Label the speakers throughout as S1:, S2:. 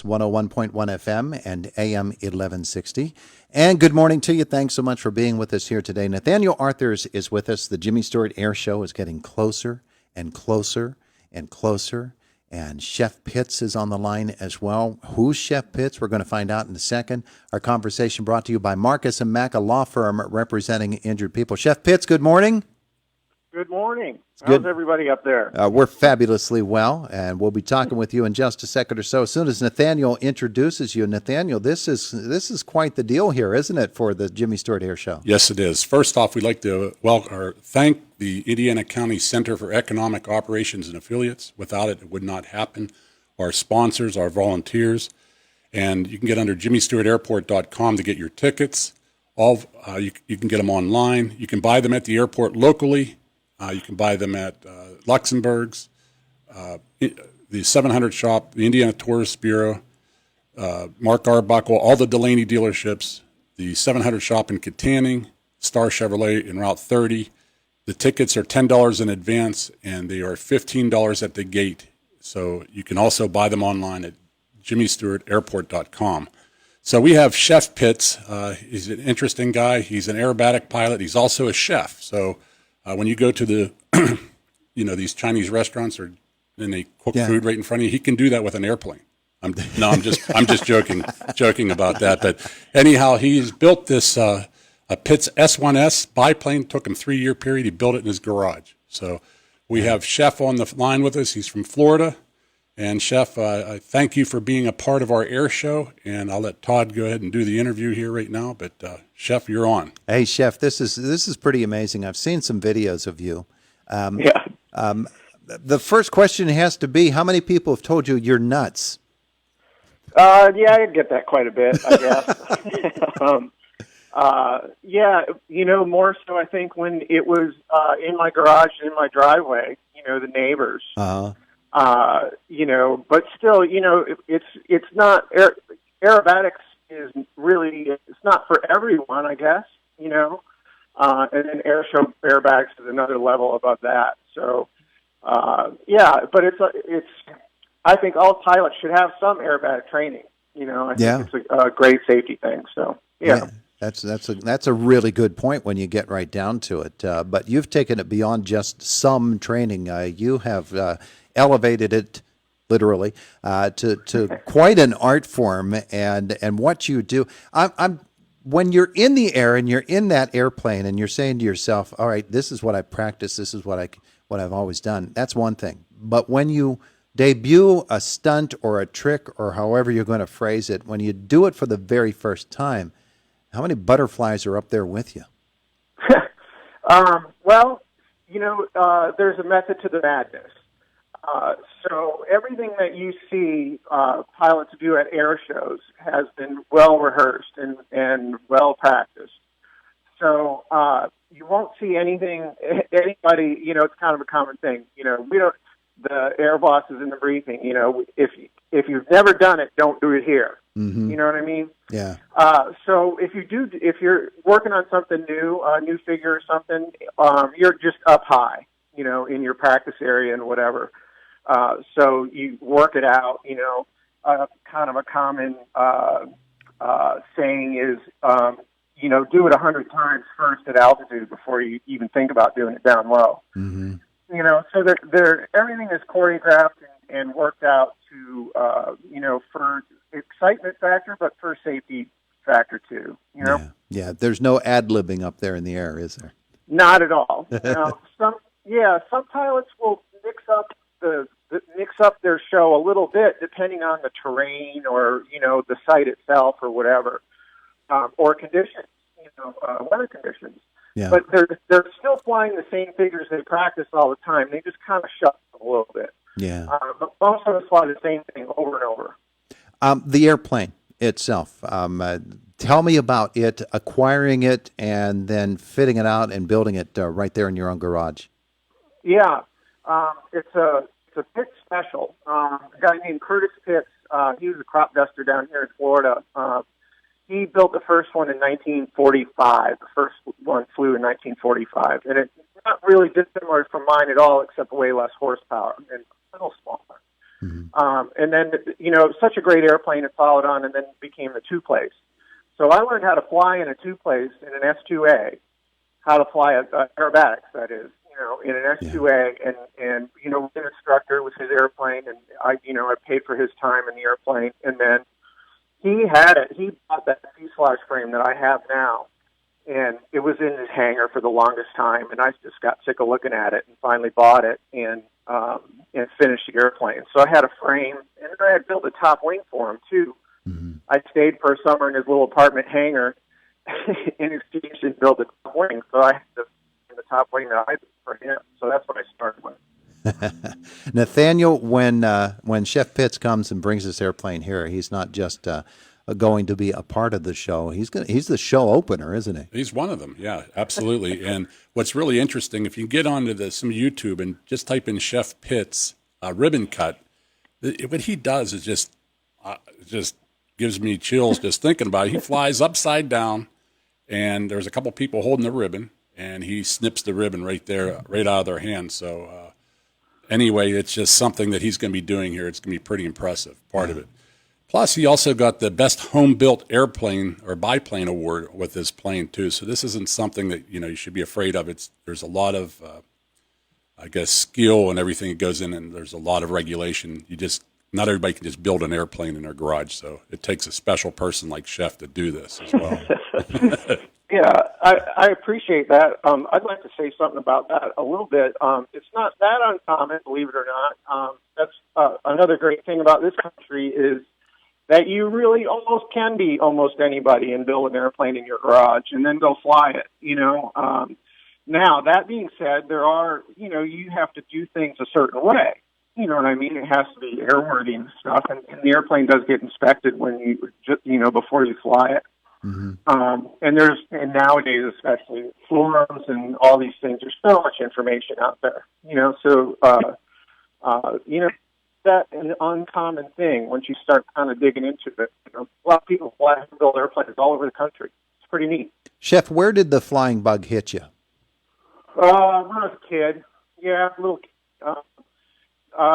S1: 101.1 FM and AM 1160. And good morning to you. Thanks so much for being with us here today. Nathaniel Arthurs is with us. The Jimmy Stewart Airshow is getting closer and closer and closer. And Chef Pitts is on the line as well. Who's Chef Pitts? We're going to find out in a second. Our conversation brought to you by Marcus and Mack, a law firm representing injured people. Chef Pitts, good morning.
S2: Good morning. How's everybody up there?
S1: We're fabulously well, and we'll be talking with you in just a second or so. As soon as Nathaniel introduces you, Nathaniel, this is quite the deal here, isn't it, for the Jimmy Stewart Airshow?
S3: Yes, it is. First off, we'd like to thank the Indiana County Center for Economic Operations and Affiliates. Without it, it would not happen. Our sponsors, our volunteers, and you can get under JimmyStewartAirport.com to get your tickets. You can get them online. You can buy them at the airport locally. You can buy them at Luxembourg's, the 700 Shop, the Indiana Tourist Bureau, Mark Arbuckle, all the Delaney dealerships, the 700 Shop in Katanning, Star Chevrolet in Route 30. The tickets are $10 in advance, and they are $15 at the gate. So you can also buy them online at JimmyStewartAirport.com. So we have Chef Pitts. He's an interesting guy. He's an aerobatic pilot. He's also a chef. So when you go to the, these Chinese restaurants and they cook food right in front of you, he can do that with an airplane. I'm just joking about that. But anyhow, he's built this a Pitts S1S biplane. Took him 3-year period. He built it in his garage. So we have Chef on the line with us. He's from Florida. And Chef, I thank you for being a part of our air show, and I'll let Todd go ahead and do the interview here right now. But Chef, you're on.
S1: Hey, Chef, this is pretty amazing. I've seen some videos of you. The first question has to be: how many people have told you you're nuts?
S2: I get that quite a bit, I guess. More so I think when it was in my garage, in my driveway. The neighbors. But still, it's not aerobatics is really, it's not for everyone, I guess, and then airshow airbags is another level above that. So, but it's, I think all pilots should have some airbag training, I think it's a great safety thing. So, yeah.
S1: That's a really good point when you get right down to it. But you've taken it beyond just some training. You have elevated it literally to quite an art form, and what you do. When you're in the air and you're in that airplane and you're saying to yourself, "All right, this is what I practice. This is what I've always done." That's one thing. But when you debut a stunt or a trick or however you're going to phrase it, when you do it for the very first time, how many butterflies are up there with you?
S2: There's a method to the madness. So everything that you see pilots do at air shows has been well rehearsed and well practiced. So you won't see anybody, it's kind of a common thing. The air bosses in the briefing, if you've never done it, don't do it here.
S1: Mm-hmm.
S2: You know what I mean?
S1: Yeah.
S2: So if you're working on something new, a new figure or something, you're just up high, in your practice area and whatever. So you work it out, kind of a common saying is, do it 100 times first at altitude before you even think about doing it down low.
S1: Mm-hmm.
S2: So everything is choreographed and worked out to, for excitement factor, but for safety factor too,
S1: Yeah, there's no ad-libbing up there in the air, is there?
S2: Not at all. Some pilots will mix up their show a little bit depending on the terrain or, the site itself or whatever, or conditions, weather conditions. Yeah. But they're still flying the same figures they practice all the time. They just kind of shuffle a little bit.
S1: Yeah.
S2: But most of us fly the same thing over and over.
S1: The airplane itself. Tell me about it, acquiring it, and then fitting it out and building it right there in your own garage.
S2: Yeah. It's a Pitts special. A guy named Curtis Pitts, he was a crop duster down here in Florida. He built the first one in 1945. The first one flew in 1945. And it's not really dissimilar from mine at all, except way less horsepower and a little smaller. And then, such a great airplane it followed on and then became the two-place. So I learned how to fly in a two-place in an S2A, how to fly aerobatics, that is, in an S2A, and an instructor was his airplane, and I paid for his time in the airplane, and then he bought that fuselage frame that I have now, and it was in his hangar for the longest time, and I just got sick of looking at it and finally bought it and finished the airplane. So I had a frame, and I had built a top wing for him, too. I stayed for a summer in his little apartment hangar in exchange and built a top wing, so I had the top wing that I did for him. So that's what I started with.
S1: Nathaniel, when Chef Pitts comes and brings this airplane here, he's not just going to be a part of the show. He's the show opener, isn't he?
S3: He's one of them. Yeah, absolutely. And what's really interesting, if you get onto some YouTube and just type in Chef Pitts ribbon cut, what he does is just gives me chills just thinking about it. He flies upside down, and there's a couple people holding the ribbon, and he snips the ribbon right there, right out of their hands. So anyway, it's just something that he's going to be doing here. It's going to be pretty impressive, part of it. Plus, he also got the best home-built airplane or biplane award with his plane, too. So this isn't something that, you should be afraid of. There's a lot of, skill and everything that goes in, and there's a lot of regulation. Not everybody can just build an airplane in their garage, so it takes a special person like Chef to do this as well.
S2: Yeah, I appreciate that. I'd like to say something about that a little bit. It's not that uncommon, believe it or not. That's another great thing about this country is that you really almost can be almost anybody and build an airplane in your garage and then go fly it, Now, that being said, there are, you have to do things a certain way. You know what I mean? It has to be airworthy and stuff, and the airplane does get inspected when before you fly it. And nowadays, especially forums and all these things, there's so much information out there. That's an uncommon thing once you start kind of digging into it. A lot of people fly and build airplanes all over the country. It's pretty neat.
S1: Chef, where did the flying bug hit you?
S2: When I was a kid, little kid.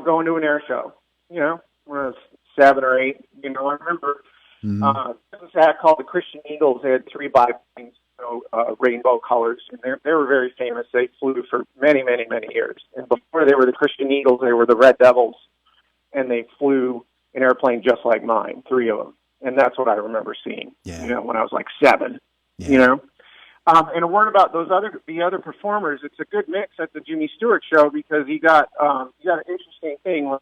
S2: Going to an air show, when I was 7 or 8. I remember there was that called the Christian Eagles. They had 3 biplanes, rainbow colors, and they were very famous. They flew for many, many, many years. And before they were the Christian Eagles, they were the Red Devils, and they flew an airplane just like mine, 3 of them. And that's what I remember seeing, when I was like 7, And a word about the other performers. It's a good mix at the Jimmy Stewart show because you got an interesting thing.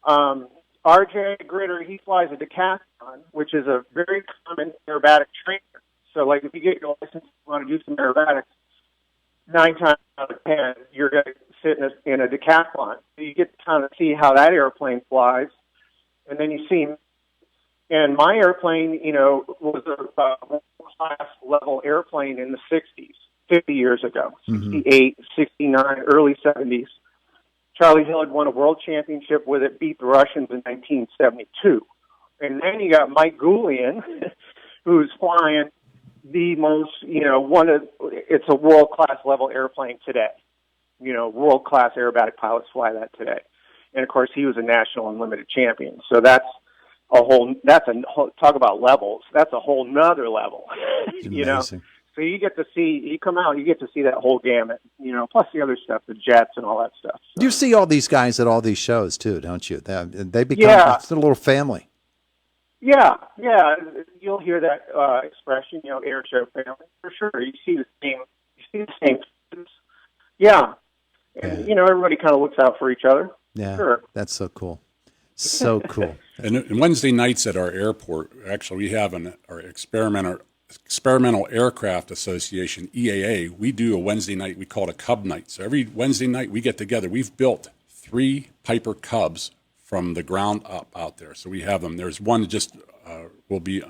S2: RJ Gritter, he flies a decathlon, which is a very common aerobatic trainer. So, like, if you get your license, you want to do some aerobatics, 9 times out of 10, you're going to sit in a decathlon. So you get to kind of see how that airplane flies, and then you see. And my airplane, was a class level airplane in the 60s, 50 years ago, 68, 69, early 70s. Charlie Hill had won a world championship with it, beat the Russians in 1972. And then you got Mike Goulian, who's flying the most, it's a world-class level airplane today. World-class aerobatic pilots fly that today. And, of course, he was a national unlimited champion. So talk about levels. That's a whole nother level, So you get to see that whole gamut, plus the other stuff, the jets and all that stuff. So.
S1: You see all these guys at all these shows too, don't you? They become it's a little family.
S2: Yeah. You'll hear that expression, air show family for sure. You see the same. Yeah. And everybody kind of looks out for each other.
S1: Yeah.
S2: Sure.
S1: That's so cool. So cool.
S3: And Wednesday nights at our airport, actually, we have our Experimental Aircraft Association, EAA. We do a Wednesday night, we call it a Cub Night. So every Wednesday night we get together. We've built 3 Piper Cubs from the ground up out there. So we have them. There's one that just will be,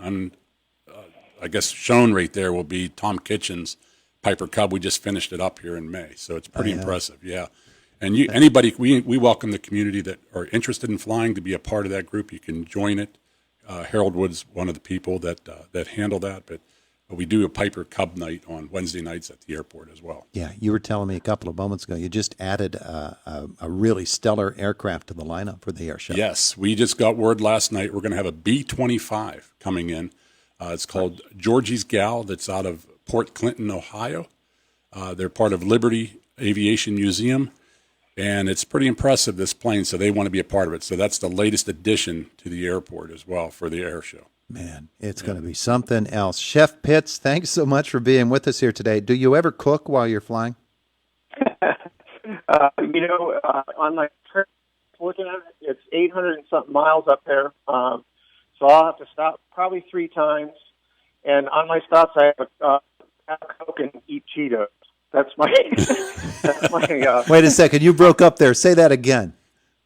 S3: shown right there will be Tom Kitchen's Piper Cub. We just finished it up here in May. So it's pretty impressive, yeah. And anybody, we welcome the community that are interested in flying to be a part of that group. You can join it. Harold Wood's one of the people that handle that. But But we do a Piper Cub night on Wednesday nights at the airport as well.
S1: Yeah, you were telling me a couple of moments ago you just added a really stellar aircraft to the lineup for the air show.
S3: Yes, we just got word last night we're going to have a B-25 coming in. It's called Georgie's Gal. That's out of Port Clinton, Ohio. They're part of Liberty Aviation Museum, and it's pretty impressive, this plane, so they want to be a part of it. So that's the latest addition to the airport as well for the air show.
S1: Man, it's going to be something else. Chef Pitts, thanks so much for being with us here today. Do you ever cook while you're flying?
S2: On my trip, looking at it, it's 800 and something miles up there. So I'll have to stop probably 3 times. And on my stops, I have a Coke and eat Cheetos. That's my.
S1: Wait a second, you broke up there. Say that again.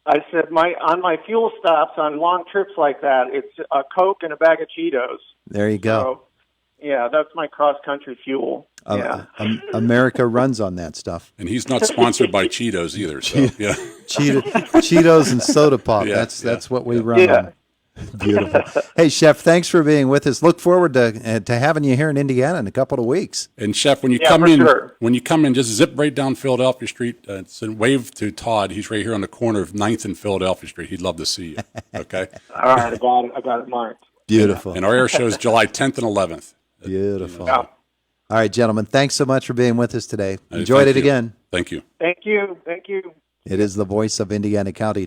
S2: I said on my fuel stops on long trips like that, it's a Coke and a bag of Cheetos.
S1: There you go.
S2: So, yeah, that's my cross-country fuel. Yeah.
S1: America runs on that stuff.
S3: And he's not sponsored by Cheetos either. So yeah,
S1: Cheetos and soda pop.
S3: Yeah,
S1: that's what we run on. Beautiful. Hey, Chef, thanks for being with us. Look forward to having you here in Indiana in a couple of weeks.
S3: And Chef, when you come in, just zip right down Philadelphia Street and wave to Todd. He's right here on the corner of 9th and Philadelphia Street. He'd love to see you. Okay.
S2: All right, I got it marked.
S1: Beautiful.
S3: And our air show is July 10th and 11th.
S1: Beautiful.
S2: Yeah.
S1: All right, gentlemen, thanks so much for being with us today. Enjoyed it again.
S3: Thank you.
S2: Thank you.
S1: It is the voice of Indiana County,